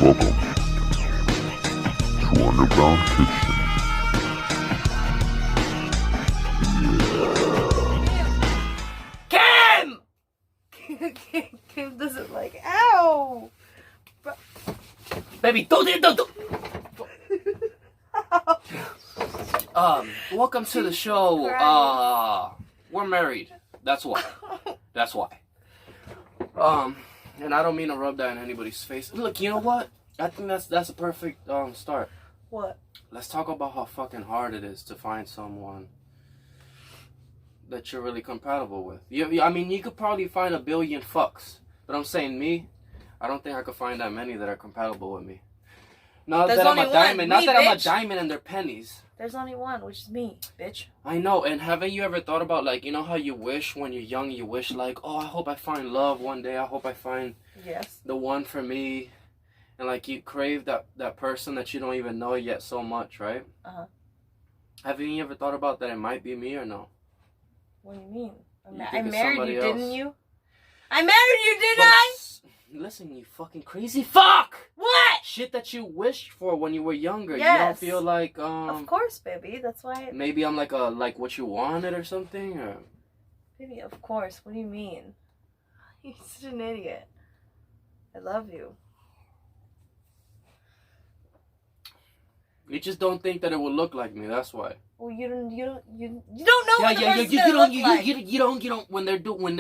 Welcome to Underground Kitchen. Kim! Kim doesn't like, ow! Baby, don't. Welcome to the show. We're married. That's why. That's why. And I don't mean to rub that in anybody's face. Look, you know what? I think that's a perfect start. What? Let's talk about how fucking hard it is to find someone that you're really compatible with. I mean, you could probably find a billion fucks, but I'm saying me, I don't think I could find that many that are compatible with me. Not There's that I'm only a diamond. one. Not Me, that I'm a bitch. diamond and they're pennies. There's only one, which is me, bitch. I know, and haven't you ever thought about, like, you know how you wish when you're young, you wish, like, oh, I hope I find love one day, I hope I find Yes. the one for me, and, like, you crave that person that you don't even know yet so much, right? Uh-huh. Haven't you ever thought about that it might be me or no? What do you mean? You I think it's married somebody you, else. didn't you? I married you, didn't I? Listen, you fucking crazy fuck! What? Shit that you wished for when you were younger. You Yes. don't feel like, Of course, baby. That's why. maybe I'm like what you wanted or something, or... Baby, of course. What do you mean? You're such an idiot. I love you. You just don't think that it would look like me, that's why. Well, you don't know what the person's you gonna don't, look like. you don't, when they're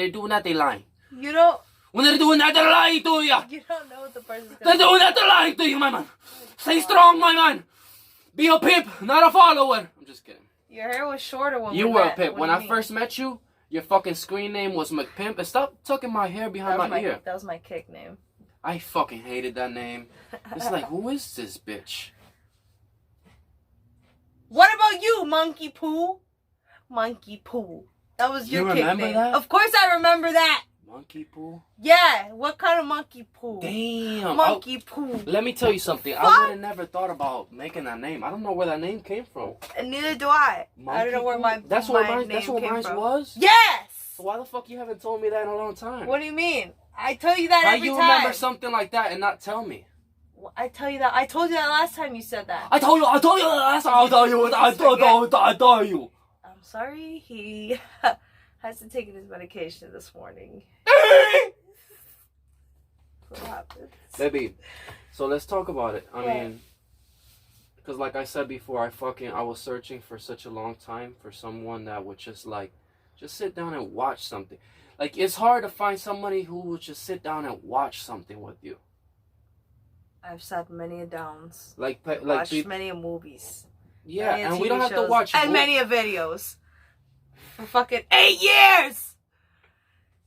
doing that, they lying. You don't. When they're doing that, they're lying to you. You don't know what the person's They're gonna doing that, they're lying to you, my man. Stay strong, my man. Be a pimp, not a follower. I'm just kidding. Your hair was shorter when You we were a met. pimp. What When do you I mean? first met you, your fucking screen name was McPimp. And stop tucking my hair behind my ear. That was my kick name. I fucking hated that name. It's like, who is this bitch? What about you, Monkey Poo? Monkey Poo. That was your kick remember name. that? Of course I remember that. Monkey Poo? Yeah. What kind of Monkey Poo? Damn. Monkey Poo. Let me tell you something. I would have never thought about making that name. I don't know where that name came from. And neither do I. I don't know where my That's my what mine. name That's what came mine from. was. Yes. So why the fuck you haven't told me that in a long time? What do you mean? I tell you that How every you time. remember something like that and not tell me? I tell you that. I told you that last time you said that. I told you last time. I told you. I'm sorry. He hasn't taken his medication this morning. What happened? Baby, so let's talk about it. I What? mean, because like I said before, I was searching for such a long time for someone that would just sit down and watch something. Like, it's hard to find somebody who would just sit down and watch something with you. I've sat many a downs. Like Watched many a movies. yeah, Many a and we TV don't have to shows, watch and many a videos for fucking 8 years.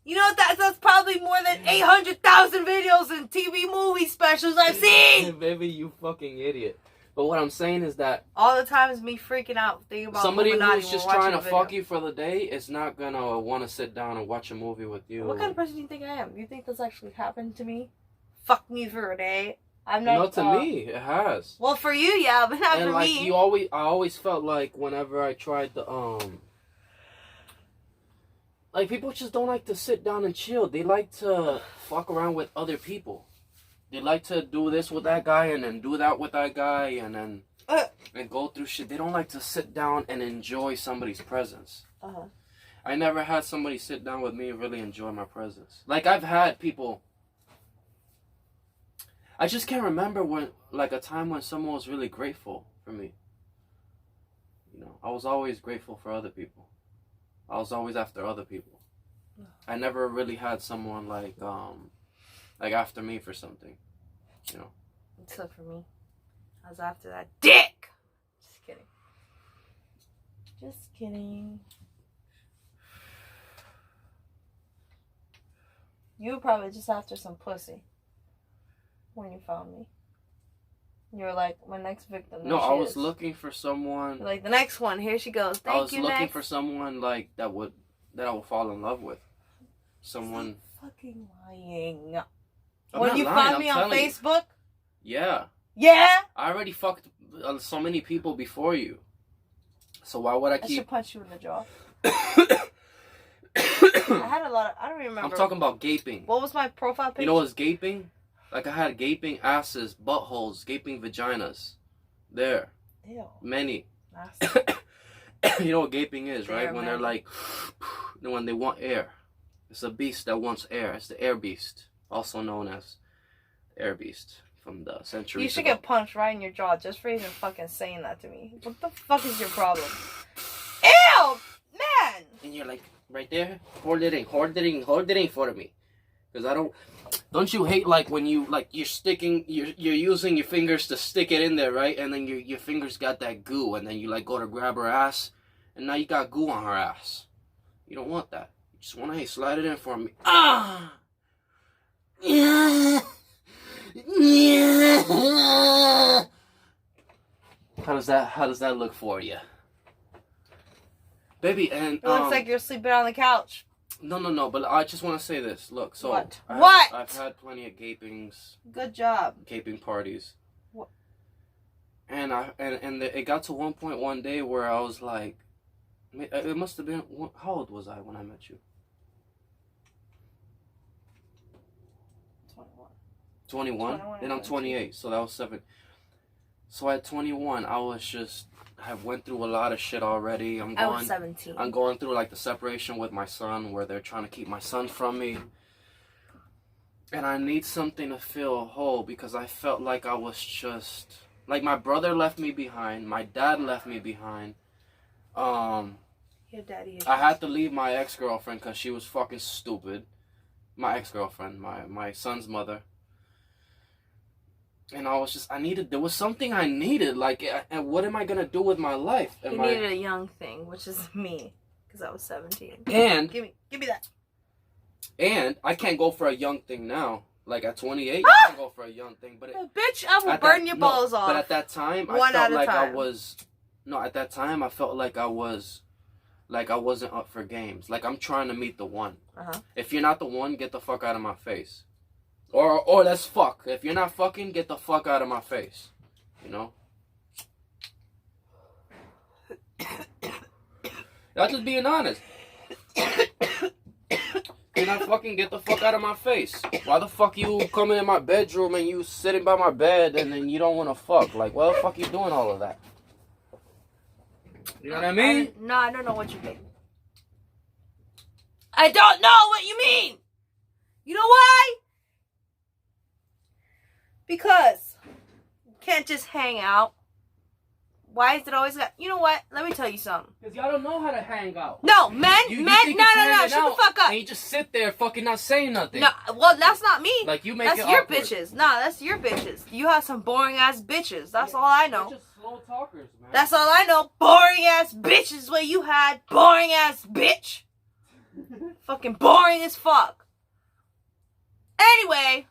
You know that's probably more than 800,000 videos and TV movie specials I've seen. Baby, you fucking idiot. But what I'm saying is that All the time is me freaking out thinking about somebody Illuminati who's just when we're trying to watching a fuck video. you for the day is not gonna want to sit down and watch a movie with you. What kind of person do you think I am? You think this actually happened to me? Fuck me for a day. I'm not. No, to me, it has. Well, for you, yeah, but not And for like me. I always felt like whenever I tried to like, people just don't like to sit down and chill. They like to fuck around with other people. They like to do this with that guy and then do that with that guy and then and go through shit. They don't like to sit down and enjoy somebody's presence. Uh-huh. I never had somebody sit down with me and really enjoy my presence. Like, I've had people. I just can't remember a time when someone was really grateful for me. You know, I was always grateful for other people. I was always after other people. I never really had someone like after me for something, you know. Except for me. I was after that dick! Just kidding. Just kidding. You were probably just after some pussy when you found me. You were like, my next victim. No, there I she was is. looking for someone. You're like, the next one, here she goes. I was Thank you, looking next. for someone like that I would fall in love with. Someone. Stop fucking lying. I'm When not you lying, found I'm me on telling you. Facebook? Yeah. Yeah? I already fucked so many people before you. So why would I I keep... should punch you in the jaw. I had a lot of... I don't remember. I'm talking about gaping. What was my profile picture? You know what's gaping? Like I had gaping asses, buttholes, gaping vaginas. There. Ew. Many. Nasty. You know what gaping is, right? There, When man. they're like, when they want air. It's a beast that wants air. It's the air beast, also known as air beast from the centuries You should ago. get punched right in your jaw just for even fucking saying that to me. What the fuck is your problem? Ew! Man! And you're like, right there, hold it in for me. Because I don't you hate like when you, like you're using your fingers to stick it in there, right? And then your fingers got that goo, and then you like go to grab her ass, and now you got goo on her ass. You don't want that. You just want to, hey, slide it in for me. Ah! Yeah! Yeah! How does that look for you? Baby, and It looks like you're sleeping on the couch. No, but I just want to say this. Look, so What? I've had plenty of Good job. gaping parties. What? And it got to one point one day where I was like, it must have been, how old was I when I met you? 21? Then I'm 28, so that was 7. So at 21, I went through a lot of shit already. I was 17. I'm going through like the separation with my son where they're trying to keep my son from me. And I need something to feel whole because I felt like I was just, like my brother left me behind. My dad left me behind. Your daddy is I had to leave my ex-girlfriend because she was fucking stupid. My ex-girlfriend, my son's mother. And I was just, there was something I needed. Like, and what am I going to do with my life? You needed a young thing, which is me. Because I was 17. And Give me that. And I can't go for a young thing now. Like at 28, you can't go for a young thing. But bitch, I will burn your balls off. But at that time, I felt like I was. No, at that time, I felt like I was. Like I wasn't up for games. Like I'm trying to meet the one. If you're not the one, get the fuck out of my face. Or let's fuck. If you're not fucking, get the fuck out of my face. You know? I'm just being honest. You're not fucking, get the fuck out of my face. Why the fuck you coming in my bedroom and you sitting by my bed and then you don't want to fuck? Like, why the fuck you doing all of that? You know what I mean? No, I don't know what you mean. I don't know what you mean. You know why? Because you can't just hang out. Why is it always got... You know what? Let me tell you something. Because y'all don't know how to hang out. No, men, no, shut the fuck up. And you just sit there fucking not saying nothing. No, well, that's not me. Like, you make That's your bitches. Nah, that's your bitches. You have some boring-ass bitches. That's all I know. They're just slow talkers, man. That's all I know. Boring-ass bitches what you had. Boring-ass bitch. Fucking boring as fuck. Anyway,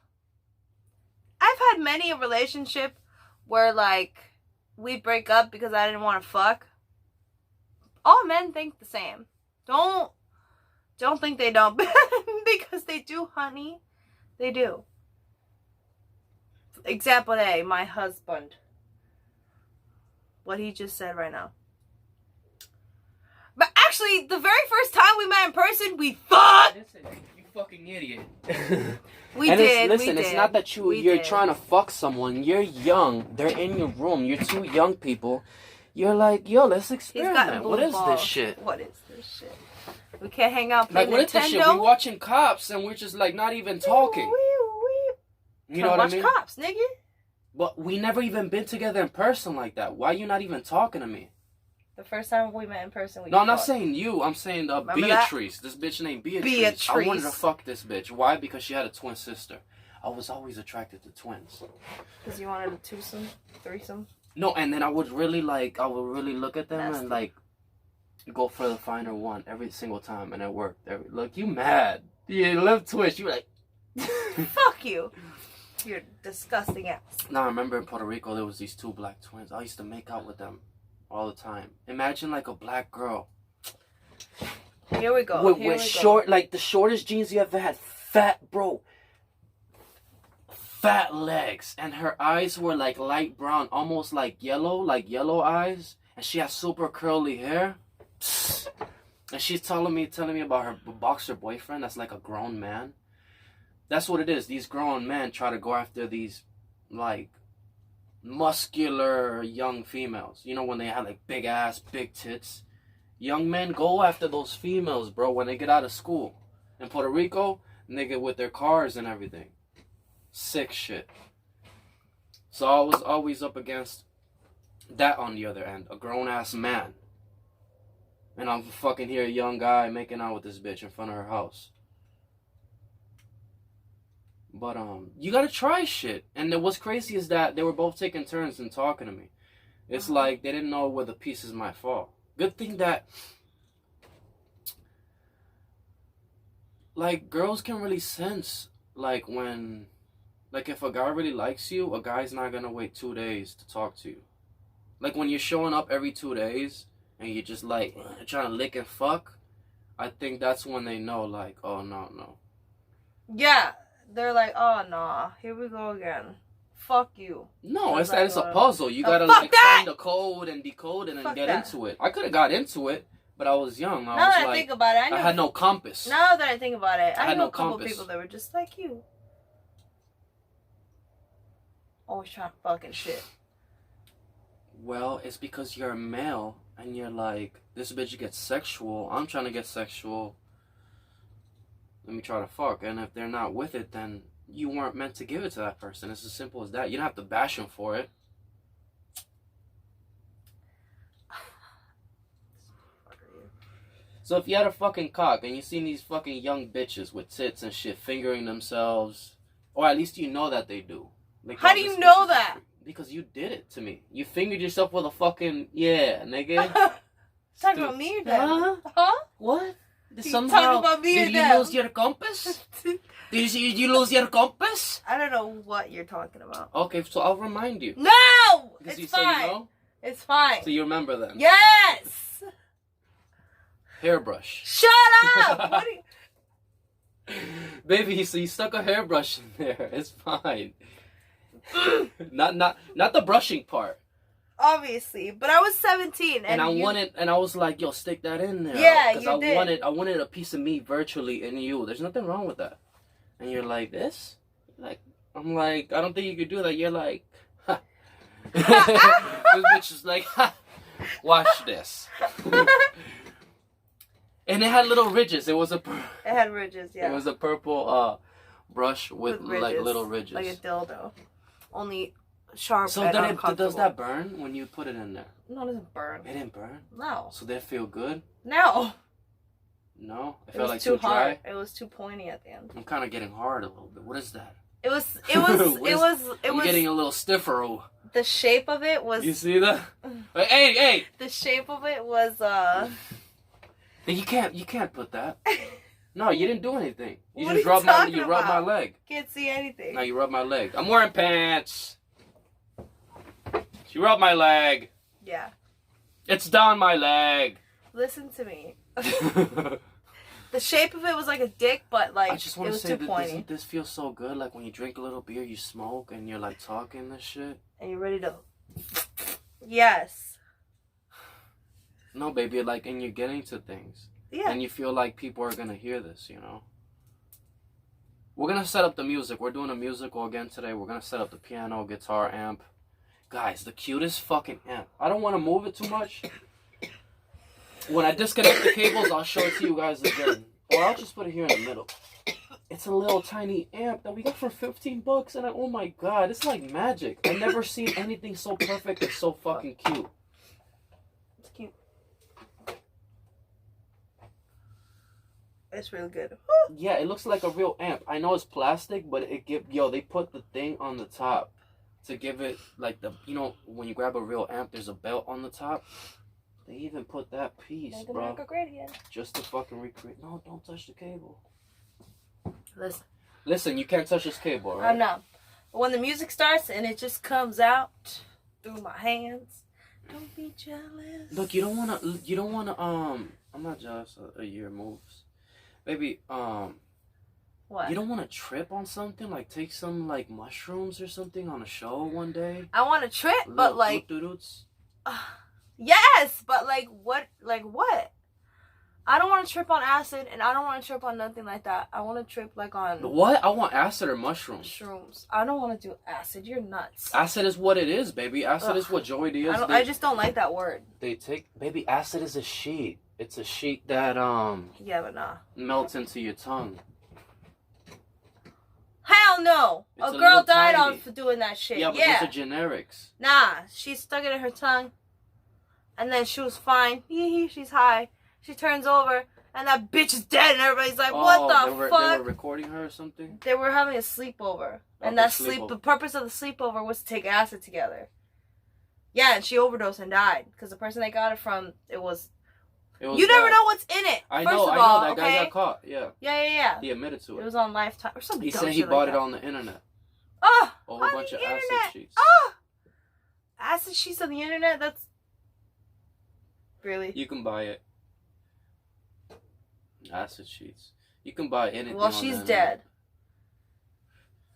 I've had many a relationship where, like, we break up because I didn't want to fuck. All men think the same. Don't think they don't. Because they do, honey. They do. Example A, my husband. What he just said right now. But actually, the very first time we met in person, we fucked. Listen, you fucking idiot. We did. Listen, it's not that you're trying to fuck someone. You're young. They're in your room. You're two young people. You're like, yo, let's experiment. What is this shit? What is this shit? We can't hang out play like, what Nintendo. is this shit? We're watching Cops and we're just like not even talking. You know what I mean? Watch Cops, nigga. But we never even been together in person like that. Why you not even talking to me? The first time we met in person, we No, I'm not saying you. I'm saying Beatrice. That? This bitch named Beatrice. I wanted to fuck this bitch. Why? Because she had a twin sister. I was always attracted to twins. Because you wanted a twosome, threesome? No, and then I would really look at them and like go for the finer one every single time, and it worked. Look, you mad? You lip twist. You like, fuck you. You're disgusting ass. No, I remember in Puerto Rico there was these two black twins. I used to make out with them all the time. Imagine like a black girl. Here we go. With short, like the shortest jeans you ever had. Fat legs, and her eyes were like light brown, almost like yellow eyes, and she had super curly hair. And she's telling me about her boxer boyfriend that's like a grown man. That's what it is. These grown men try to go after these, like, muscular young females. You know, when they have, like, big ass, big tits. Young men go after those females, bro, when they get out of school. In Puerto Rico, and they get with their cars and everything. Sick shit. So I was always up against that on the other end. A grown-ass man. And I'm fucking here, a young guy making out with this bitch in front of her house. But, you gotta try shit. And what's crazy is that they were both taking turns and talking to me. It's like they didn't know where the pieces might fall. Good thing that, like, girls can really sense, like, when, like, if a guy really likes you, a guy's not gonna wait 2 days to talk to you. Like, when you're showing up every 2 days, and you're just, like, trying to lick and fuck, I think that's when they know, like, oh, no. Yeah. They're like, oh, nah, here we go again. Fuck you. No, it's that it's a puzzle. You gotta, like, find the code and decode it and get into it. I could have got into it, but I was young. Now that I think about it, I had no compass. Now that I think about it, I know a couple compass. people that were just like you. Always trying to fucking shit. Well, it's because you're a male and you're like, this bitch gets sexual. I'm trying to get sexual. Let me try to fuck. And if they're not with it, then you weren't meant to give it to that person. It's as simple as that. You don't have to bash them for it. So if you had a fucking cock and you seen these fucking young bitches with tits and shit fingering themselves, or at least you know that they do. Like, how do you know that? Because you did it to me. You fingered yourself with a fucking, yeah, nigga. Talking about me or them? Huh? What? Talking about me or them? Did you lose your compass? Did you lose your compass? I don't know what you're talking about. Okay, so I'll remind you. No! Because It's you fine. said you know? It's fine. So you remember then? Yes! Hairbrush. Shut up! What are you... Baby, so you stuck a hairbrush in there. It's fine. not the brushing part. Obviously, but I was 17 and I was like, yo, stick that in there. Yeah, because you did. I wanted a piece of me virtually in you. There's nothing wrong with that. And you're like, this? Like, I'm like, I don't think you could do that. You're like, ha. This bitch is like, ha. Watch this. And it had little ridges. It had ridges, yeah. It was a purple brush with ridges, like little ridges. Like a dildo. Only sharp. So does that burn when you put it in there? No, it doesn't burn. It didn't burn? No. So did it feel good? No. No? It It felt was like too dry? hard. It was too pointy at the end. I'm kind of getting hard a little bit. What is that? It was I'm getting a little stiffer. The shape of it was... You see that? Hey! The shape of it was, You can't put that. No, you didn't do anything. You What just are rubbed you my talking about? leg. Can't see anything. No, you rubbed my leg. I'm wearing pants. She rubbed my leg. Yeah. It's down my leg. Listen to me. The shape of it was like a dick, but like I just want it to was say too that pointy. doesn't this feel so good? Like when you drink a little beer, you smoke, and you're like talking this shit. And you're ready to... Yes. No, baby, like, and you're getting to things. Yeah. And you feel like people are going to hear this, you know? We're going to set up the music. We're doing a musical again today. We're going to set up the piano, guitar, amp. Guys, the cutest fucking amp. I don't want to move it too much. When I disconnect the cables, I'll show it to you guys again. Or I'll just put it here in the middle. It's a little tiny amp that we got for $15, and oh my god, it's like magic. I've never seen anything so perfect and so fucking cute. It's cute. It's really good. Yeah, it looks like a real amp. I know it's plastic, but they put the thing on the top to give it like when you grab a real amp, there's a belt on the top. They even put that piece, bro, just to fucking recreate. No, don't touch the cable. Listen, you can't touch this cable, right? I know. But when the music starts and it just comes out through my hands, don't be jealous. Look, you don't wanna, I'm not jealous of your moves. Baby, what? You don't wanna trip on something? Like take some, like, mushrooms or something on a show one day? I wanna trip, but like... Doo-doo-doots. Yes, but like what? Like what? I don't want to trip on acid, and I don't want to trip on nothing like that. I want to trip like on What? I want acid or mushrooms. shrooms. I don't want to do acid. You're nuts. Acid is what it is, baby. Acid is what Joey D is. I just don't like that word. They take, baby. Acid is a sheet. It's a sheet that Yeah, but nah. melts into your tongue. Hell no! It's A a girl little died tiny. for doing that shit. Yeah, Yeah. but those are generics. Nah, she stuck it in her tongue, and then she was fine. She's high. She turns over, and that bitch is dead, and everybody's like, "What the fuck?" They were recording her or something. They were having a sleepover, and that the purpose of the sleepover was to take acid together. Yeah, and she overdosed and died because the person they got it from, it was you never know what's in it. I First know, of I all, know. That guy got caught. Yeah. Yeah. He admitted to it. It was on Lifetime or something. He said he bought it on the internet. Oh, A whole bunch of internet. acid sheets. Oh, acid sheets on the internet. That's really. You can buy it. Acid sheets. You can buy anything. Well, on she's the internet. dead.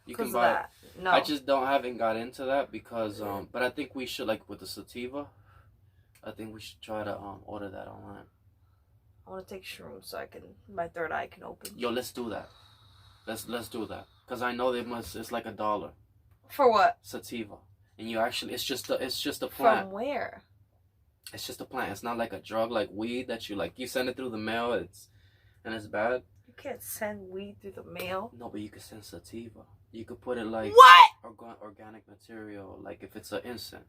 You can Because buy of that. No. I just haven't got into that because but I think we should, like with the sativa, I think we should try to order that online. I want to take shrooms so my third eye can open. Yo, let's do that. Let's do that because I know it's like $1 For what? sativa, and you actually it's just a plant. From where? It's just a plant. It's not like a drug like weed that you send it through the mail. It's bad. You can't send weed through the mail. No, but you could send sativa. You could put it like What? Organic material. Like if it's an incense,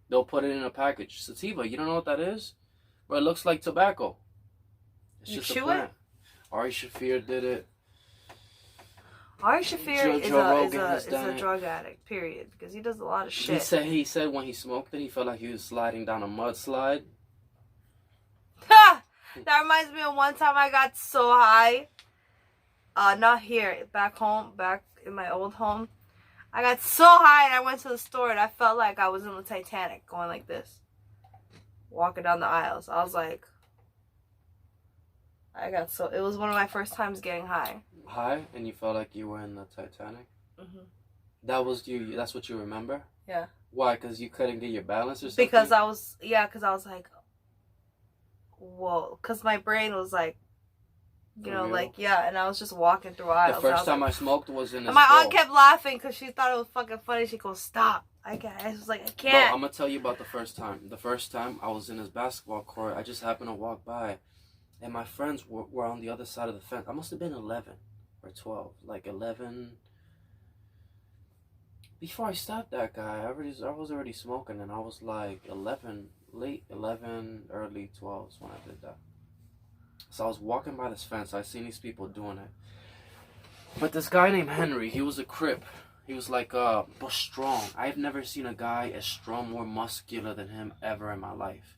they'll put it in a package. Sativa. You don't know what that is? But it looks like tobacco. It's You just chew a plant. Ari Shaffir did it. Ari Shaffir Joe Rogan is has done a it. drug addict, period. Because he does a lot of shit. He said when he smoked it, he felt like he was sliding down a mudslide. Ha! That reminds me of one time I got so high. Not here, back home, back in my old home. I got so high and I went to the store and I felt like I was in the Titanic going like this. Walking down the aisles. I was like, it was one of my first times getting high. High? And you felt like you were in the Titanic? Mm-hmm. That's what you remember? Yeah. Why? Because you couldn't get your balance or something? Because I was like, whoa. Because my brain was like, you know, like, yeah. And I was just walking through aisles. The first time I smoked was in this and my bowl. aunt kept laughing because she thought it was fucking funny. She goes, stop. I was like, I can't. No, I'm going to tell you about the first time. The first time I was in this basketball court, I just happened to walk by. And my friends were on the other side of the fence. I must have been 11 or 12. Like 11. Before I stopped that guy, I was already smoking. And I was like 11, late 11, early 12s when I did that. So I was walking by this fence. I seen these people doing it. But this guy named Henry, he was a Crip. He was like, but strong. I've never seen a guy as strong, more muscular than him ever in my life.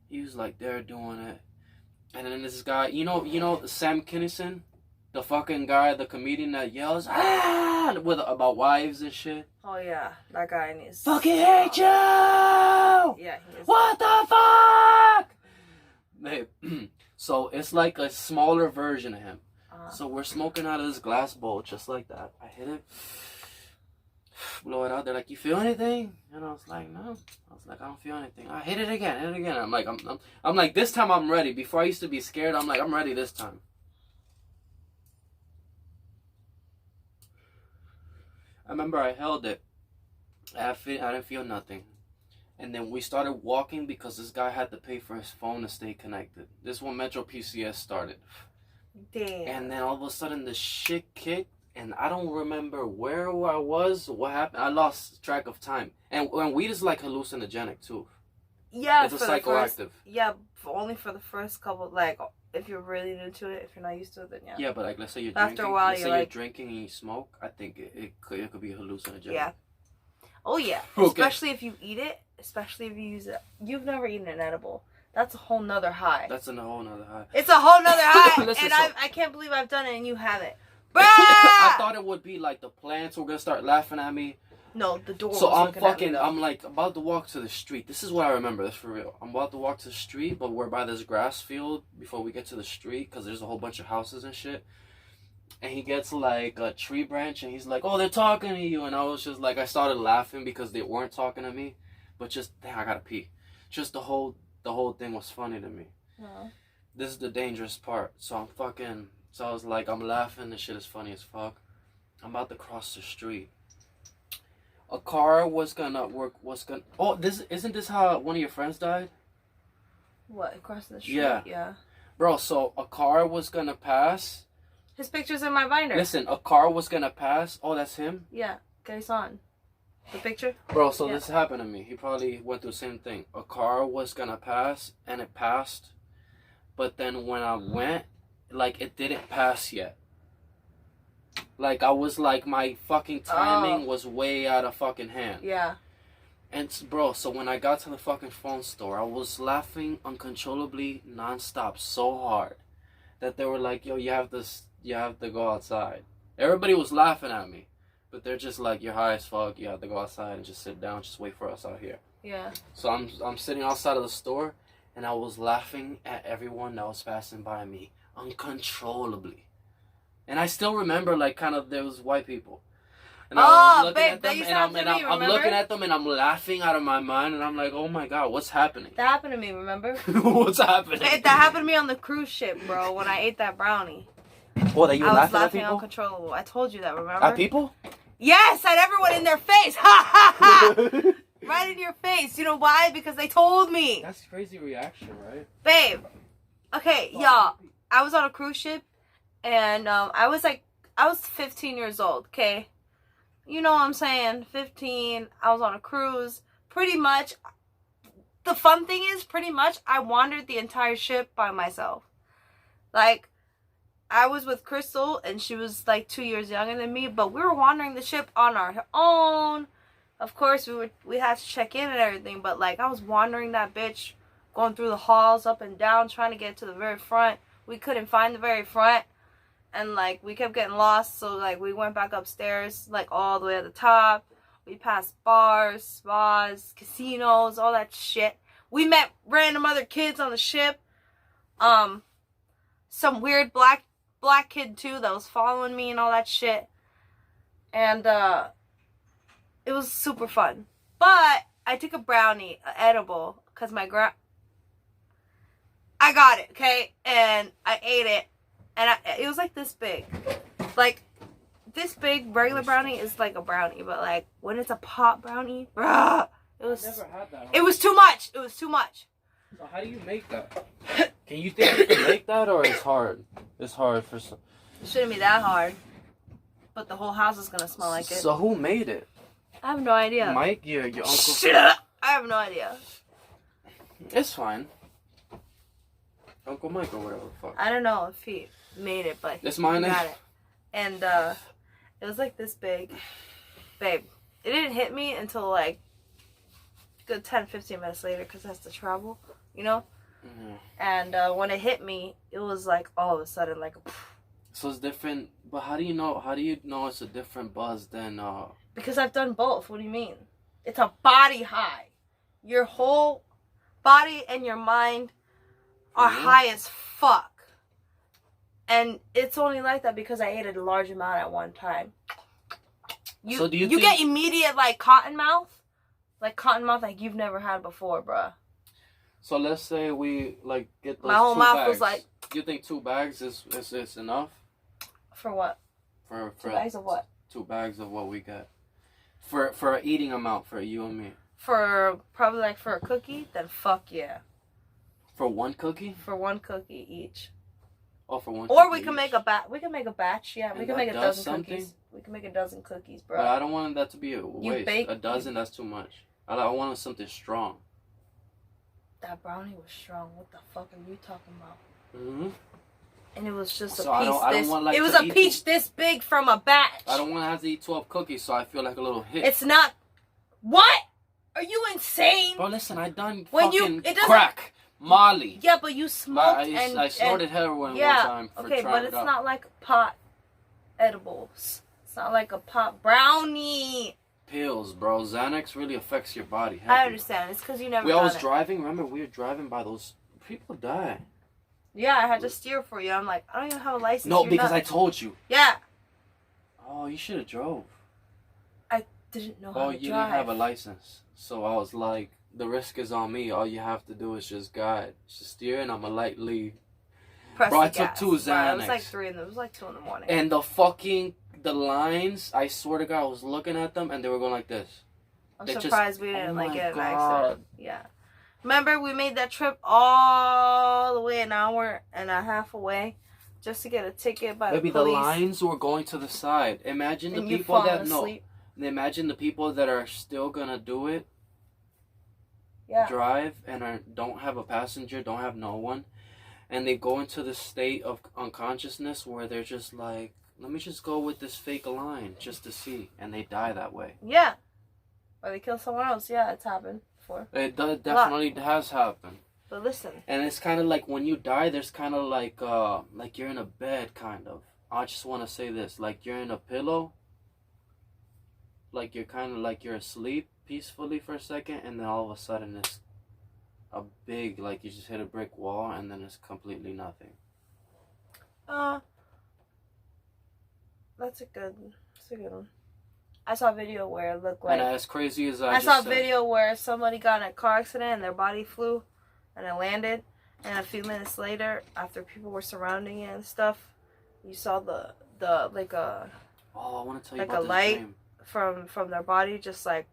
He was like there doing it. And then this guy, you know Sam Kinison? The fucking guy, the comedian that yells, about wives and shit. Oh, yeah. That guy needs... Fucking hate you! Yeah, he is. What the fuck? So it's like a smaller version of him. So we're smoking out of this glass bowl just like that. I hit it, blow it out. They're like, "You feel anything?" And I was like, "No." I was like, "I don't feel anything." I hit it again. I'm like, this time I'm ready. Before I used to be scared. I'm like, I'm ready this time. I remember I held it. I didn't feel nothing. And then we started walking because this guy had to pay for his phone to stay connected. This when Metro PCS started. Damn. And then all of a sudden the shit kicked, and I don't remember where I was, what happened. I lost track of time. And weed is like hallucinogenic too. Yeah, it's a psychoactive. Only for the first couple. Like, if you're really new to it, if you're not used to it, then yeah. Yeah, but like, let's say you're after drinking. a while, you're drinking and you smoke. I think it could be hallucinogenic. Yeah. Oh yeah. Okay. Especially if you eat it. Especially if you use it. You've never eaten an edible. That's a whole nother high. That's a whole nother high. It's a whole nother high. Listen, and I can't believe I've done it and you haven't. I thought it would be like the plants were gonna start laughing at me. No, the door. So I'm like about to walk to the street. This is what I remember. This for real. I'm about to walk to the street, but we're by this grass field before we get to the street because there's a whole bunch of houses and shit. And he gets like a tree branch and he's like, "Oh, they're talking to you." And I was just like, I started laughing because they weren't talking to me, but just, damn, I gotta pee. Just the whole thing was funny to me. Oh. this is the dangerous part. So I was like, I'm laughing. This shit is funny as fuck. I'm about to cross the street. A car was gonna. Oh, isn't this how one of your friends died? What, across the street? Yeah. Yeah. Bro, so a car was gonna pass. His picture's in my binder. Listen, a car was gonna pass. Oh, that's him? Yeah. Gason. The picture? Bro, so Yeah. this happened to me. He probably went through the same thing. A car was gonna pass, and it passed. But then when I went, like, it didn't pass yet. Like, I was like, my fucking timing was way out of fucking hand. Yeah. And, bro, so when I got to the fucking phone store, I was laughing uncontrollably, nonstop, so hard that they were like, yo, you have to go outside. Everybody was laughing at me. But they're just like, you're high as fuck, you have to go outside and just sit down, just wait for us out here. Yeah. So I'm sitting outside of the store, and I was laughing at everyone that was passing by me uncontrollably. And I still remember, like, kind of, there was white people. And I was looking at them, and I'm looking at them, and I'm laughing out of my mind, and I'm like, oh my god, what's happening? That happened to me, remember? What's happening? That happened to me on the cruise ship, bro, when I ate that brownie. Oh, that you were I was laughing at laughing people? uncontrollable. I told you that, remember? At people? Yes, at everyone in their face. Ha ha ha! Right in your face. You know why? Because they told me. That's crazy reaction, right? Babe. Okay, y'all. I was on a cruise ship, and I was 15 years old, okay? You know what I'm saying? 15. I was on a cruise. Pretty much, the fun thing is, I wandered the entire ship by myself. Like, I was with Crystal, and she was like 2 years younger than me, but we were wandering the ship on our own. Of course, we had to check in and everything, but like, I was wandering that bitch, going through the halls up and down, trying to get to the very front. We couldn't find the very front, and like, we kept getting lost, so like, we went back upstairs, like all the way at the top. We passed bars, spas, casinos, all that shit. We met random other kids on the ship. Some weird black kid too that was following me and all that shit. And it was super fun. But I took a brownie, an edible, because I got it, okay? And I ate it. And it was like this big. Like, this big regular brownie is like a brownie. But like, when it's a pop brownie, bruh, I've never had that. it was too much. It was too much. So how do you make that? Can you think you can make that, or it's hard? It's hard for some. It shouldn't be that hard. But the whole house is gonna smell like it. So who made it? I have no idea. Mike, your uncle. I have no idea. It's fine. Uncle Mike or whatever the fuck. I don't know if he made it, but It's mine. he got it. And it was like this big. Babe, it didn't hit me until like a good 10-15 minutes later, because it has to travel, you know? Mm-hmm. And when it hit me, it was like all of a sudden like a So it's different, but how do you know it's a different buzz than because I've done both. What do you mean? It's a body high. Your whole body and your mind are high as fuck. And it's only like that because I ate a large amount at one time. So do you get immediate like cotton mouth? Like cotton mouth like you've never had before, bruh. So let's say we like get those My whole 2 mouth bags. was like. You think 2 bags is enough? For what? For 2 bags of what? 2 bags of what we got. For an eating amount for you and me. For probably like for a cookie, then fuck yeah. For one cookie? For one cookie each. Oh, for one. Or we cookie can make each. a batch. We can make a batch. Yeah, we And can make a that dozen does something? cookies. We can make a dozen cookies, bro. But I don't want that to be a waste. bake- A dozen, that's too much. I want something strong. That brownie was strong. What the fuck are you talking about? Mm-hmm. And it was just a So I piece don't this. want, like, It was to a eat peach this big from a batch. I don't want to have to eat 12 cookies, so I feel like a little hit. It's not. What? Are you insane? Bro, listen, I done When you- fucking it doesn't- crack, Molly. Yeah, but you smoked I snorted heroin yeah, one time for okay, trying but it it's out. not like pot edibles. It's not like a pot brownie. Pills, bro. Xanax really affects your body. I heavy. understand. It's because you never. We done always it. driving. Remember, we were driving by those people die. Yeah, I had to steer for you. I'm like, I don't even have a license. No, You're because not- I told you. Yeah, Oh, you should have drove. I didn't know how Oh, to you drive. didn't have a license, so I was like, the risk is on me. All you have to do is just guide, just steer, and I'ma lightly press Bro, the I took gas. 2 Xanax. Right, it was like 3 and it was like 2 in the morning. And the lines, I swear to God, I was looking at them and they were going like this. I'm They surprised just, we didn't oh like my get an God. accident. Yeah. Remember, we made that trip all the way an hour and a half away just to get a ticket by Maybe the police. the lines were going to the side. Imagine and the people that asleep. Imagine the people that are still gonna do it. Yeah. Drive and don't have a passenger, don't have no one, and they go into this state of unconsciousness where they're just like, let me just go with this fake line just to see, and they die that way. Yeah. Or they kill someone else. Yeah, it's happened before. It definitely has happened. But listen. And it's kind of like when you die, there's kind of like you're in a bed, kind of. I just want to say this, like you're in a pillow, like you're kind of like you're asleep peacefully for a second, and then all of a sudden it's a big, like you just hit a brick wall, and then it's completely nothing. That's a good one. I saw a video where it looked like... And as crazy as I saw a video where somebody got in a car accident and their body flew and it landed. And a few minutes later, after people were surrounding it and stuff, you saw the like a... Oh, I want to tell you like about a this light dream. from their body just like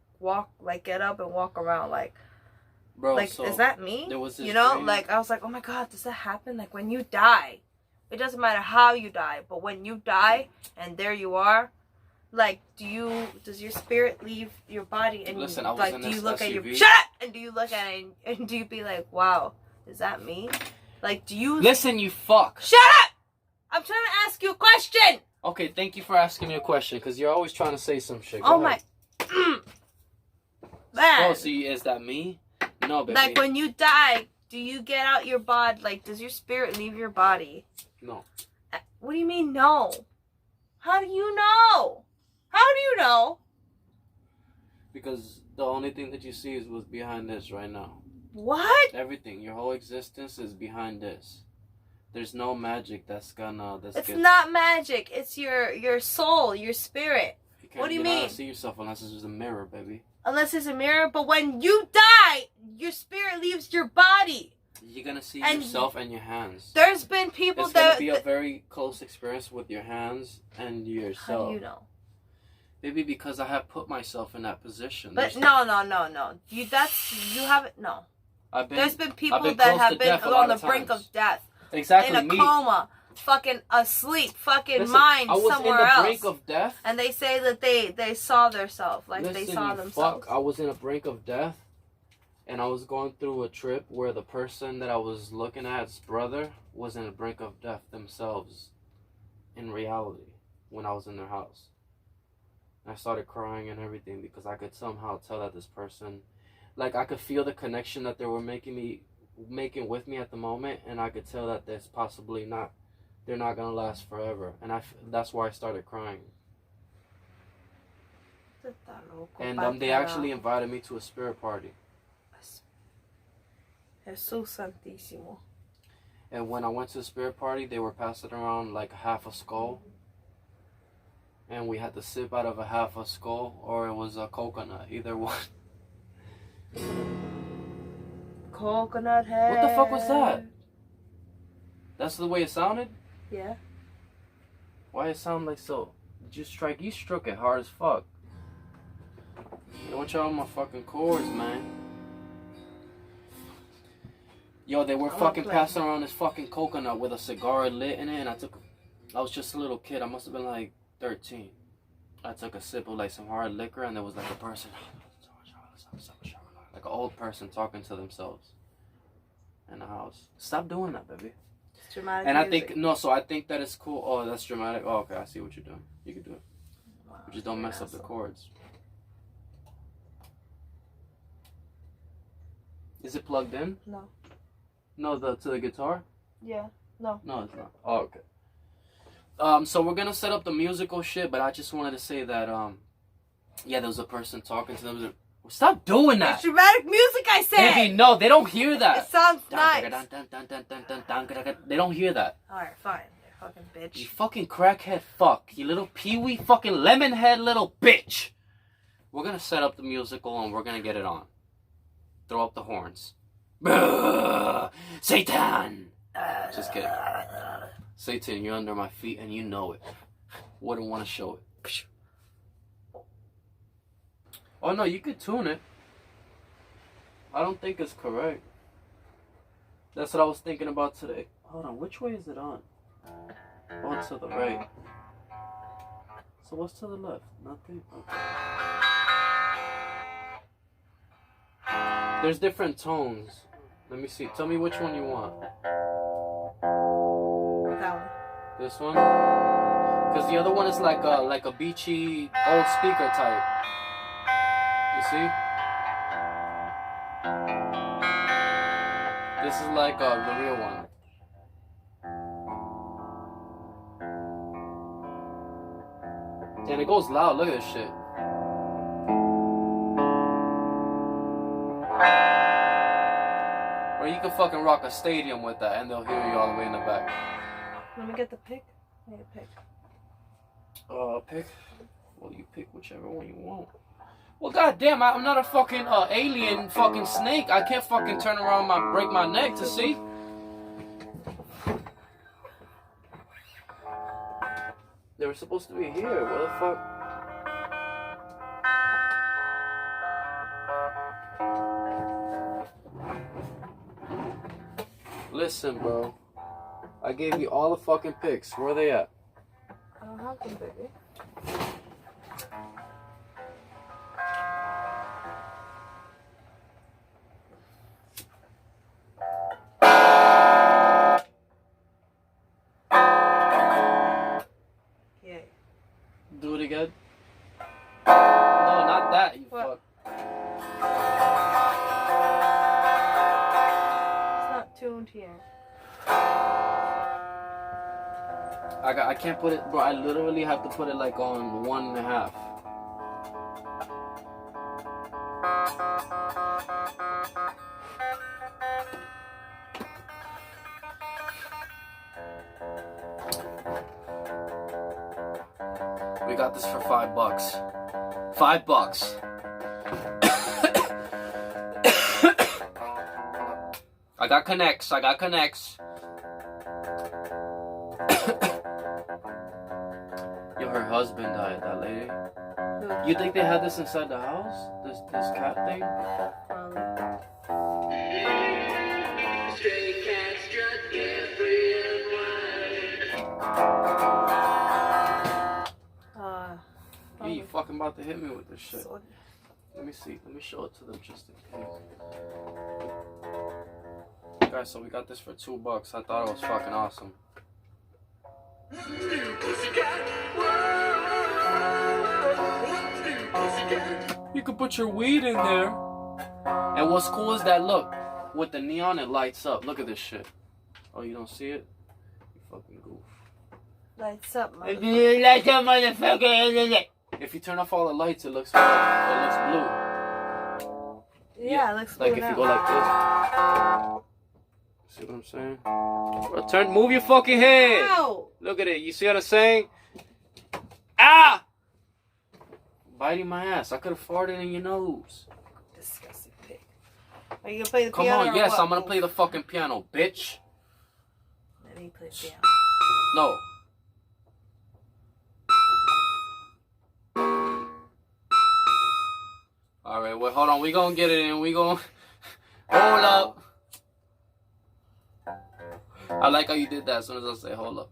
get up and walk around like... Bro, like, so is that me? there was this you know, dream. like, I was like, oh my God, does that happen? Like, when you die, it doesn't matter how you die, but when you die and there you are, like, does your spirit leave your body and Listen, I was like, in do you this look at SUV. your... Shut up! And do you look at it and do you be like, wow, is that me? Like, do you... Listen, you fuck. Shut up! I'm trying to ask you a question! Okay, thank you for asking me a question, because you're always trying to say some shit. Go Oh ahead. my... Man. Oh, see, is that me? No, baby. Like, when you die, do you get out your body? Like, does your spirit leave your body? No. What do you mean, no? How do you know? How do you know? Because the only thing that you see is what's behind this right now. What? Everything, your whole existence is behind this. There's no magic that's gonna... It's not magic. It's your soul, your spirit. What do you You're mean? not gonna see yourself unless it's just a mirror, baby. Unless it's a mirror, but when you die, your spirit leaves your body. You're gonna see And yourself and your hands. There's been people It's that... gonna be a very close experience with your hands and yourself. How do you know? Maybe because I have put myself in that position. But no. You haven't... No. There's been people been that close have to been death a lot on the of brink times. of death. Exactly, In a coma. Fucking asleep. Fucking Listen, mind I was somewhere in the else. brink of death. And they say that they saw themselves. Like, Listen, they saw you themselves. fuck, I was in a brink of death. And I was going through a trip where the person that I was looking at's brother was in the brink of death themselves. In reality. When I was in their house. I started crying and everything because I could somehow tell that this person, like, I could feel the connection that they were making with me at the moment, and I could tell that that's possibly not, they're not gonna last forever, and that's why I started crying. And they actually invited me to a spirit party. Jesus Santísimo. And when I went to the spirit party, they were passing around like half a skull. And we had to sip out of a half a skull, or it was a coconut, either one. Coconut head. What the fuck was that? That's the way it sounded? Yeah. Why it sound like so? Did you strike? You struck it hard as fuck. Yo, watch out on my fucking chords, man. Yo, they were fucking passing around this fucking coconut with a cigar lit in it, and I was just a little kid. I must have been like 13. I took a sip of like some hard liquor, and there was like a person, like an old person talking to themselves in the house. Stop doing that, baby. It's dramatic and music. I think that it's cool. Oh, that's dramatic. Oh, okay, I see what you're doing. You can do it. Wow, Just don't mess up the chords. Is it plugged in? No. No, to the guitar? Yeah. No. No, it's not. Oh, okay. So we're gonna set up the musical shit, but I just wanted to say that, yeah, there was a person talking to them. Stop doing that! It's dramatic music, I said! Baby, no, they don't hear that! It sounds nice. They don't hear that. Alright, fine. You fucking bitch. You fucking crackhead fuck. You little peewee fucking lemon head little bitch! We're gonna set up the musical and we're gonna get it on. Throw up the horns. Brrr, Satan! Just kidding. Satan, you're under my feet and you know it. Wouldn't want to show it. Oh no, you could tune it. I don't think it's correct. That's what I was thinking about today. Hold on, which way is it on? Oh, to the right. So what's to the left? Nothing? Okay. There's different tones. Let me see. Tell me which one you want. That one. This one? Because the other one is like a beachy old speaker type. You see? This is like the real one. And it goes loud. Look at this shit. Or you can fucking rock a stadium with that and they'll hear you all the way in the back. Let me get the pick. I need a pick. Pick? Well, you pick whichever one you want. Well, goddamn, I'm not a fucking alien fucking snake. I can't fucking turn around and break my neck to see. They were supposed to be here. What the fuck? Listen, bro. I gave you all the fucking picks. Where are they at? I don't have them, baby. Yeah. Do it again. No, not that, you What? fuck. It's not tuned here. I can't put it, bro. I literally have to put it like on 1.5. We got this for $5. $5. I got connects. Yo, her husband died, that lady. You think they had this inside the house? This cat thing? Stray cat strut carefree and wide. You fucking about to hit me with this shit. So, Let me see. Let me show it to them just in case. Guys, so we got this for $2. I thought it was fucking awesome. You could put your weed in there. And what's cool is that, look, with the neon, it lights up. Look at this shit. Oh, you don't see it? You fucking goof. lights up, motherfucker. If you turn off all the lights, it looks blue. Yeah, it looks like blue if you now. go like this. See what I'm saying? Well, move your fucking head. Ow! Look at it. You see what I'm saying? Ah! Biting my ass. I could have farted in your nose. Disgusting pig. Are you gonna play the Come piano? on, or yes, what? I'm gonna play the fucking piano, bitch. Let me play the piano. No. Alright, well, hold on. We gonna get it in. We gonna... Hold up. I like how you did that as soon as I say hold up.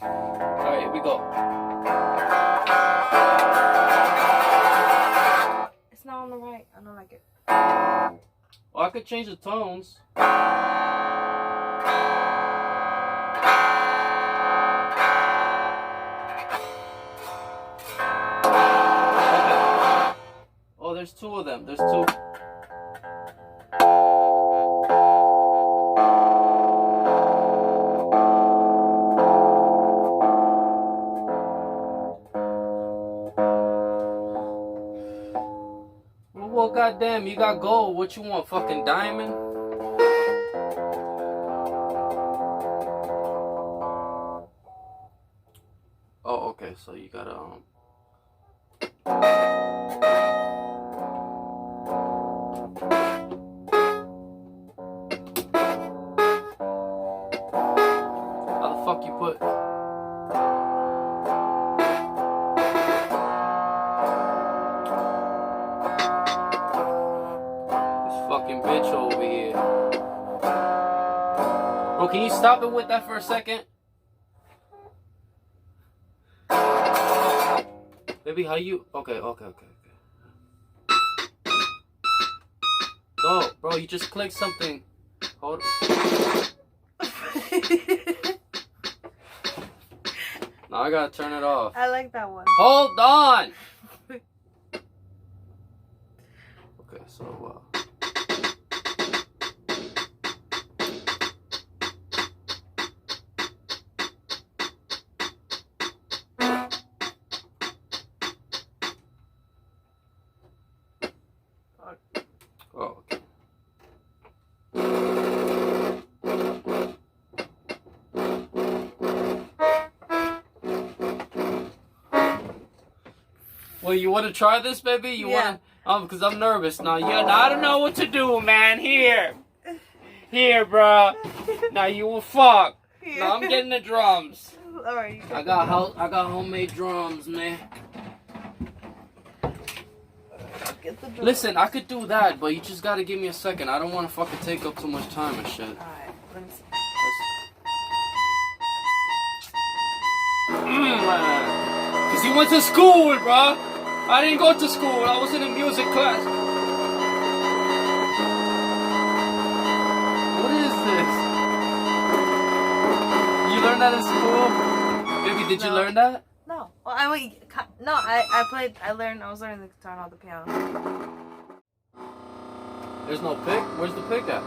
Alright, here we go. It's not on the right. I don't like it. Well, I could change the tones. Okay. Oh, there's two of them. There's two. Well, goddamn, you got gold. What you want, fucking diamond? Oh, okay. So you gotta can you stop it with that for a second? Baby, how you... Okay. No, bro, you just clicked something. Hold Now I gotta turn it off. I like that one. Hold on! Okay, so, oh, okay. Well, you want to try this, baby? You want to? Because I'm nervous now. Yeah, now I don't know what to do, man. Here, bro. Now you will fuck. Here. Now I'm getting the drums. All right. I got homemade drums, man. Get the drums. Listen, I could do that, but you just gotta give me a second. I don't want to fucking take up too much time and shit. All right. Let me see. Cause you went to school, bro. I didn't go to school. I was in a music class. What is this? You learned that in school? Baby, did you learn that? No. Well, I was learning the guitar, not the piano. There's no pick? Where's the pick at?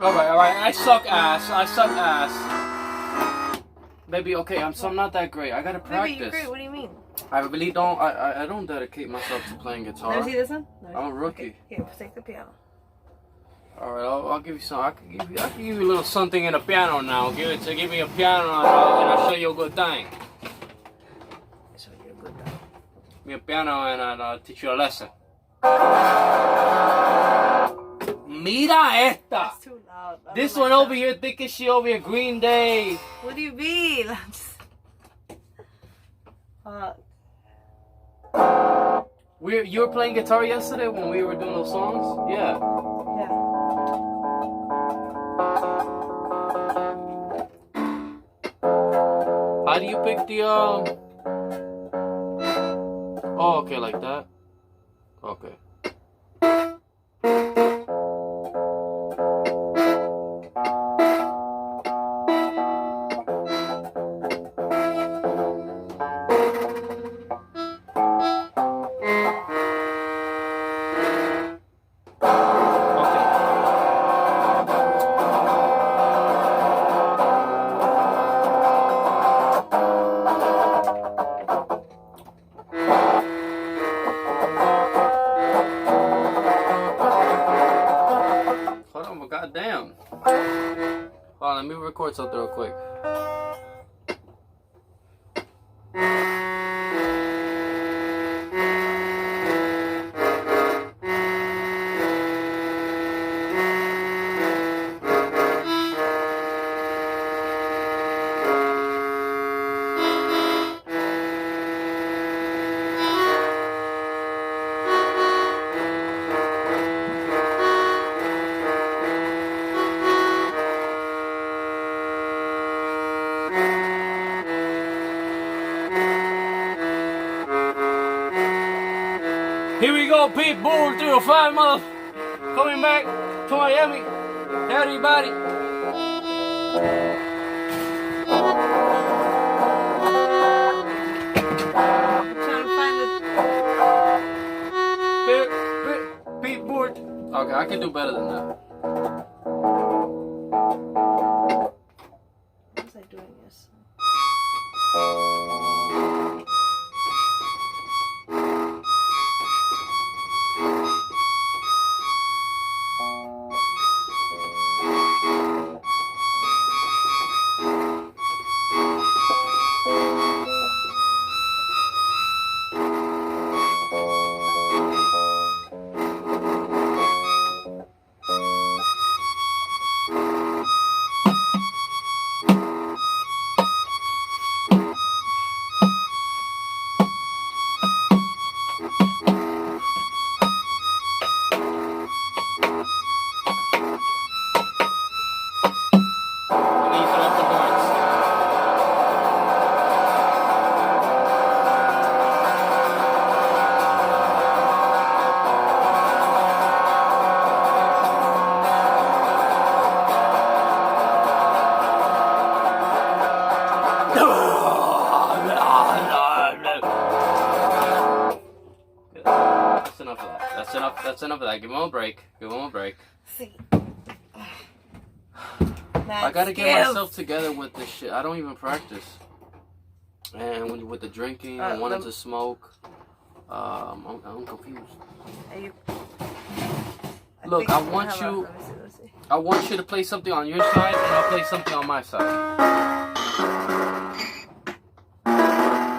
Alright, I suck ass. Baby, okay, I'm not that great. I gotta practice. Baby, you're great. What do you mean? I really don't, I don't dedicate myself to playing guitar. Let me see this one. I'm a rookie. Okay. Here, take the piano. Alright, I'll give you some, I can give you a little something in the piano now. Give me a piano and I'll show you a good thing. Show you a good thing. Give me a piano and I'll teach you a lesson. Mira esta! That's too loud. This one over here thinking she over here Green Day. What do you mean? You were playing guitar yesterday when we were doing those songs? Yeah. How do you pick the Oh, okay, like that. Okay. Goddamn. Hold on, let me record something real quick. Here we go, Pitbull 305, mother. Coming back to Miami. Everybody. I'm trying to find the. Pitbull. Okay, I can do better than that. What was I doing this? That's enough of that. Give him a break. Give him a break. See. I gotta get myself together with this shit. I don't even practice. And with the drinking, I wanted to smoke. I'm confused. Are you... Look, I want you. I want you to play something on your side, and I'll play something on my side.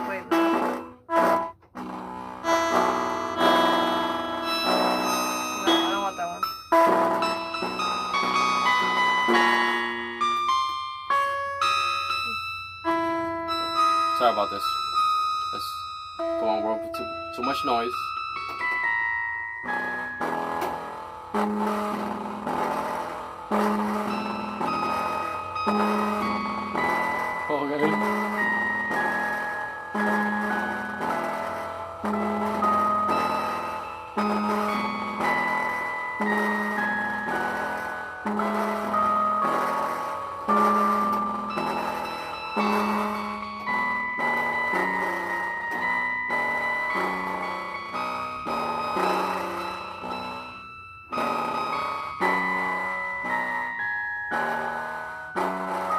Wait. No, I don't want that one. Sorry about this. Come on, we're too much noise.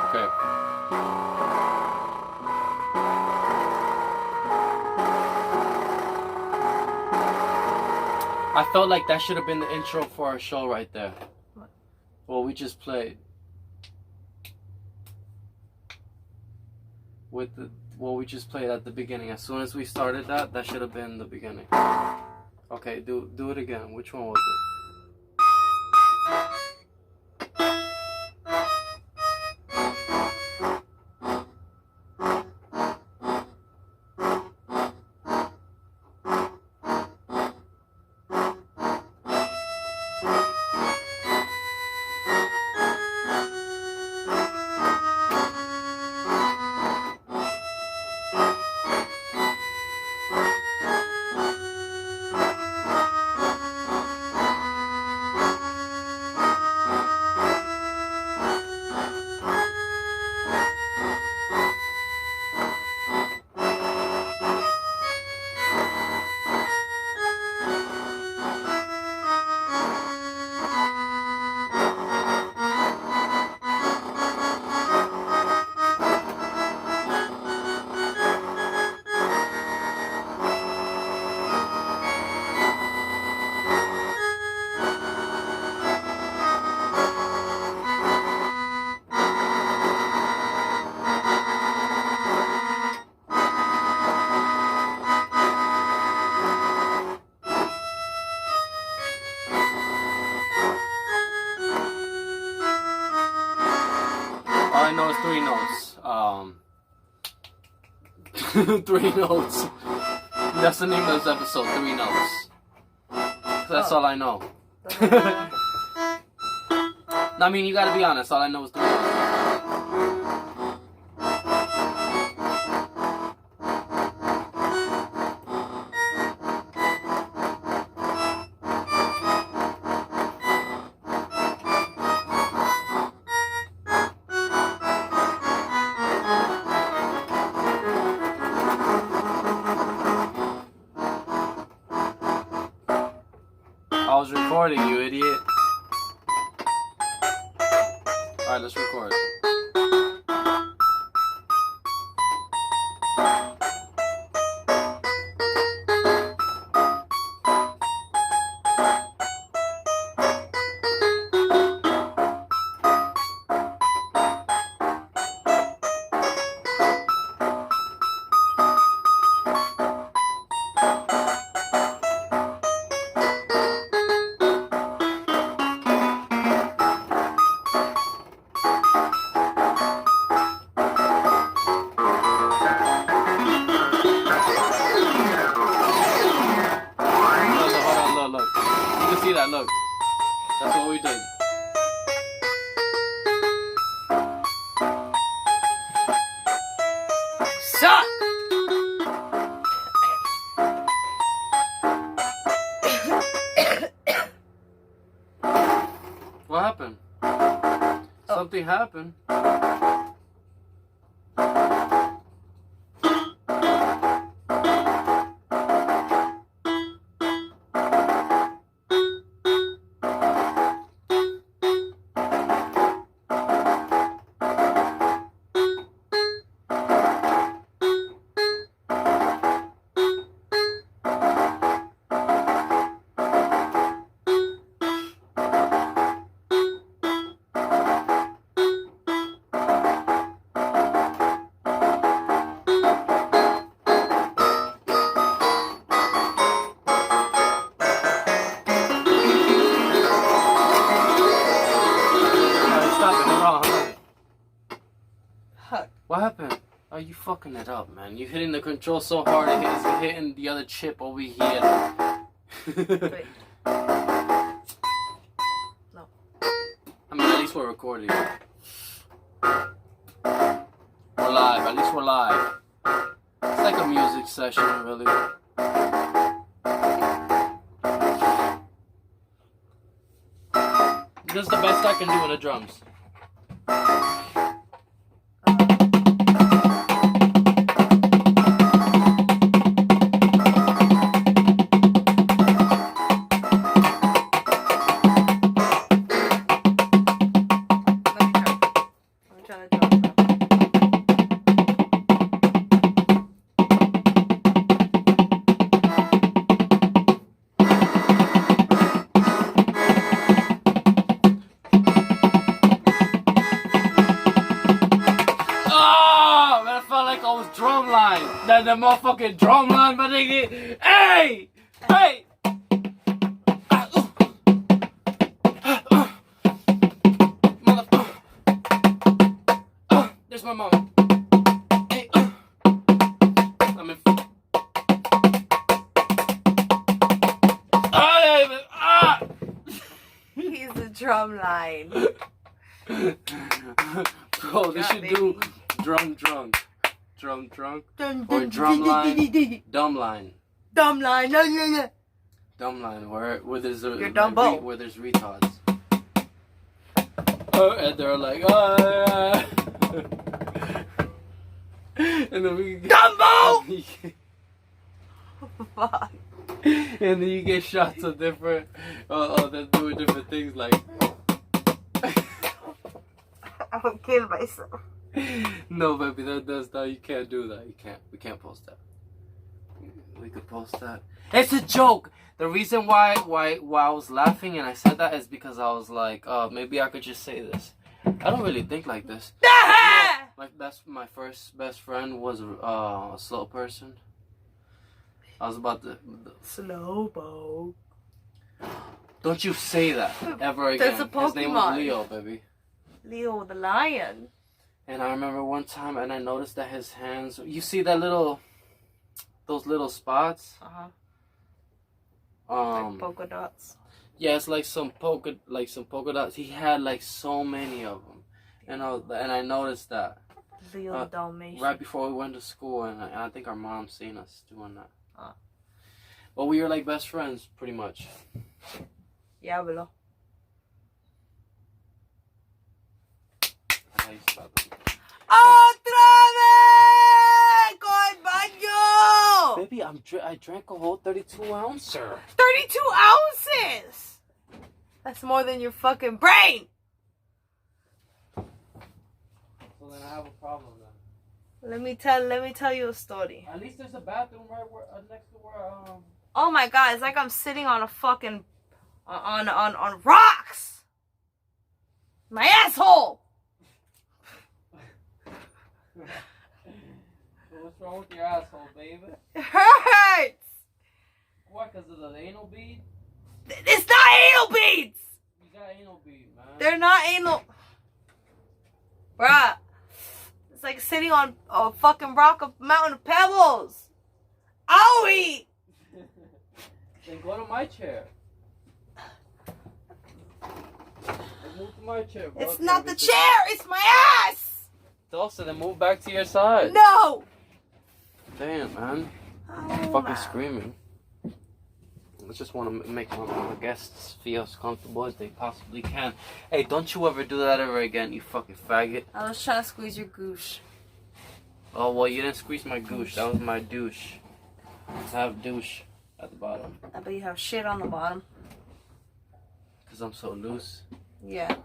Okay. I felt like that should have been the intro for our show right there. What? Well, we just played. What we just played at the beginning. As soon as we started that should have been the beginning. Okay, do it again. Which one was it? All I know is 3 notes. 3 notes. That's the name of this episode, 3 notes. That's all I know. I mean, you gotta be honest, all I know is 3 notes. was recording, you idiot. Alright, let's record. See that? Look, that's what we did. Suck. What happened? Something happened. What happened? Are you fucking it up, man? You hitting the control so hard it is hitting the other chip over here. Wait. No. I mean, at least we're recording. We're live. At least we're live. It's like a music session, really. This is the best I can do with the drums. Drumline, the motherfucking drumline, my nigga. Hey, hey. There's my mom. Hey, I'm in. He's the drum line. Bro, they should do drum drunk. Drum drunk or drum line, dumb line. Dumb line, no, no, no. Dumb line, where there's where there's retards. And they're like, and then we Dumbo. Fuck. And then you get shots of different, they're doing different things like. I would kill myself. No, baby, that's not. You can't do that. We can't post that. We could post that. It's a joke. The reason why I was laughing and I said that is because I was like, maybe I could just say this. I don't really think like this. My first best friend was a slow person. I was about to Slowpoke. Don't you say that ever again. That's a Pokemon. His name was Leo, baby. Leo the lion. And I remember one time, and I noticed that his hands. You see those little spots? Like polka dots. Yeah, it's like some polka dots. He had like so many of them, and I noticed that. Leo the Dalmatian. Right before we went to school, and I think our mom seen us doing that. But we were like best friends, pretty much. Yeah, below. ¡Otra vez! ¡Con baño! Baby, I drank a whole 32 ouncer. 32 ounces! That's more than your fucking brain. So then I have a problem then. Let me tell you a story. At least there's a bathroom right where, next to where Oh my god, it's like I'm sitting on a fucking on rocks. My asshole. What's wrong with your asshole, baby? It hurts. What? Because of the anal bead? It's not anal beads. You got anal bead, man. They're not anal. Bruh. It's like sitting on a fucking rock, a mountain of pebbles. Owie! Then go to my chair. Then move to my chair, bro. It's not the chair, it's my ass! Dawson, then move back to your side. No! Damn, man. Oh, Fucking screaming. I just want to make my guests feel as comfortable as they possibly can. Hey, don't you ever do that ever again, you fucking faggot. I was trying to squeeze your goosh. Oh, well, you didn't squeeze my goosh. That was my douche. I have douche at the bottom. I bet you have shit on the bottom. Because I'm so loose. Yeah.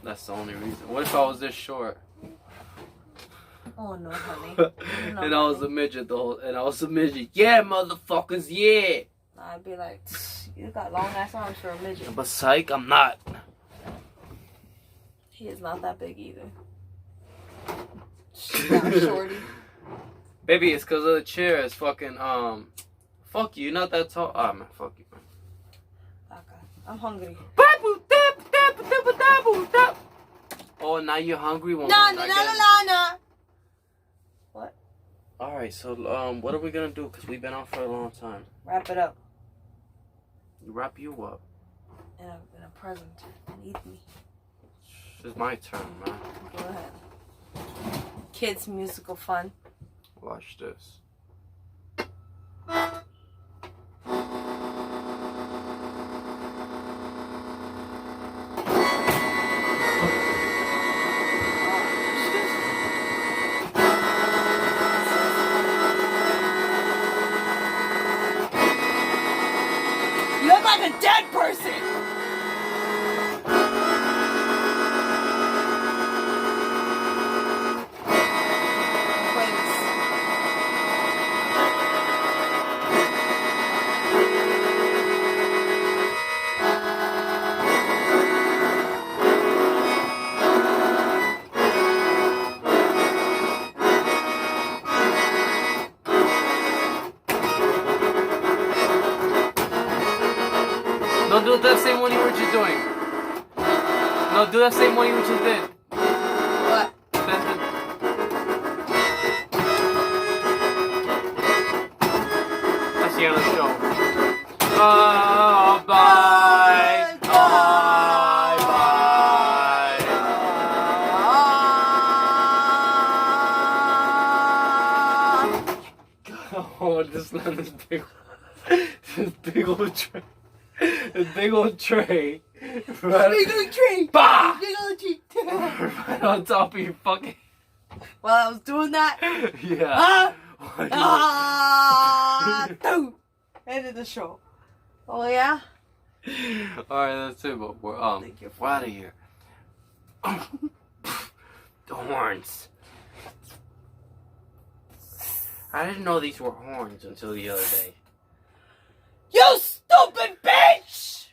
That's the only reason. What if I was this short? Oh no, honey. No, And I was a midget Yeah, motherfuckers, yeah. I'd be like, you got long ass arms for a midget. But psych, I'm not. He is not that big either. Not shorty. Baby, it's because of the chair. It's fucking, fuck you, not that tall. Ah, man, fuck you, man. Okay. I'm hungry. Oh, now you're hungry? No. What? Alright, so, what are we gonna do? Because we've been on for a long time. Wrap it up. Wrap you up. In a present. And eat me. It's my turn, man. Go ahead. Kids musical fun. Watch this. You look like a dead person! No, do that same one you were just doing. No, do that same one you just did. What? That's the end of the show. Bye. Oh, this land is big. This big old tray. This big old tray. Right, Big old tree! bah! Big old tree! Right on top of your fucking. While I was doing that, Yeah. boom! Ended the show. Oh yeah? Alright, that's it, but we're out of here. The horns. I didn't know these were horns until the other day. You stupid bitch!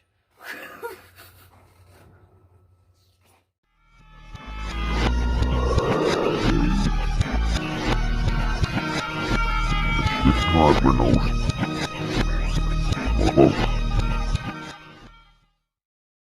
It's not Renault.